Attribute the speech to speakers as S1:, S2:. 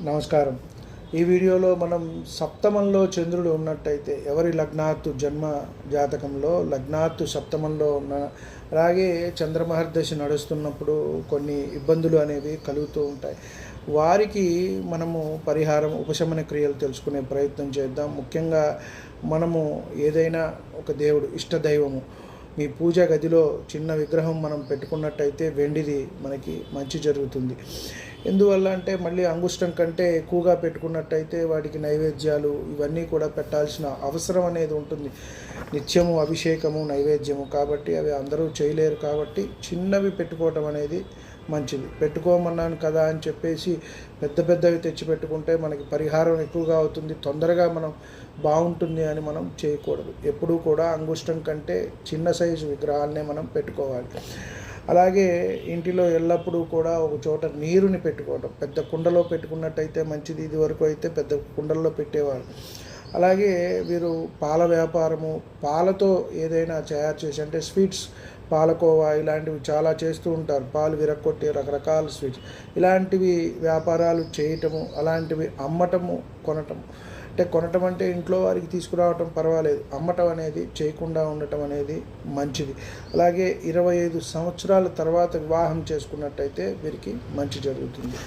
S1: నమస్కారం. ఈ వీడియోలో మనం సప్తమంలో చంద్రుడు ఉన్నట్టయితే ఎవరి లగ్నాత్తు జన్మ జాతకంలో లగ్నాత్తు సప్తమంలో ఉన్న అలాగే చంద్రమహర్దశ నడుస్తున్నప్పుడు కొన్ని ఇబ్బందులు అనేవి కలుగుతూ ఉంటాయి. వారికి మనము పరిహారం ఉపశమన క్రియలు తెలుసుకునే ప్రయత్నం చేద్దాం. ముఖ్యంగా మనము ఏదైనా ఒక దేవుడు ఇష్టదైవము మీ పూజా గదిలో చిన్న విగ్రహం మనం పెట్టుకున్నట్టయితే వెండిది మనకి మంచి జరుగుతుంది. ఎందువల్ల అంటే మళ్ళీ అంగుష్టం కంటే ఎక్కువగా పెట్టుకున్నట్టయితే వాటికి నైవేద్యాలు ఇవన్నీ కూడా పెట్టాల్సిన అవసరం అనేది ఉంటుంది. నిత్యము అభిషేకము నైవేద్యము కాబట్టి అవి అందరూ చేయలేరు కాబట్టి చిన్నవి పెట్టుకోవటం అనేది మంచిది. పెట్టుకోమన్నాను కదా అని చెప్పేసి పెద్దవి తెచ్చి పెట్టుకుంటే మనకి పరిహారం ఎక్కువగా అవుతుంది, తొందరగా మనం బాగుంటుంది అని మనం చేయకూడదు. ఎప్పుడూ కూడా అంగుష్టం కంటే చిన్న సైజు విగ్రహాలనే మనం పెట్టుకోవాలి. అలాగే ఇంటిలో ఎల్లప్పుడూ కూడా ఒక చోట నీరుని పెట్టుకోవడం, పెద్ద కుండలో పెట్టుకున్నట్టయితే మంచిది. ఇది వరకు అయితే పెద్ద కుండల్లో పెట్టేవారు. అలాగే వీరు పాల వ్యాపారము, పాలతో ఏదైనా తయారు చేసి అంటే స్వీట్స్, పాలకోవా ఇలాంటివి చాలా చేస్తూ ఉంటారు. పాలు విరక్కొట్టి రకరకాల స్వీట్స్ ఇలాంటివి వ్యాపారాలు చేయటము, అలాంటివి అమ్మటము, కొనటము. అంటే కొనటం అంటే ఇంట్లో వారికి తీసుకురావటం పర్వాలేదు, అమ్మటం అనేది చేయకుండా ఉండటం అనేది మంచిది. అలాగే 25 సంవత్సరాల తర్వాత వివాహం చేసుకున్నట్టయితే వీరికి మంచి జరుగుతుంది.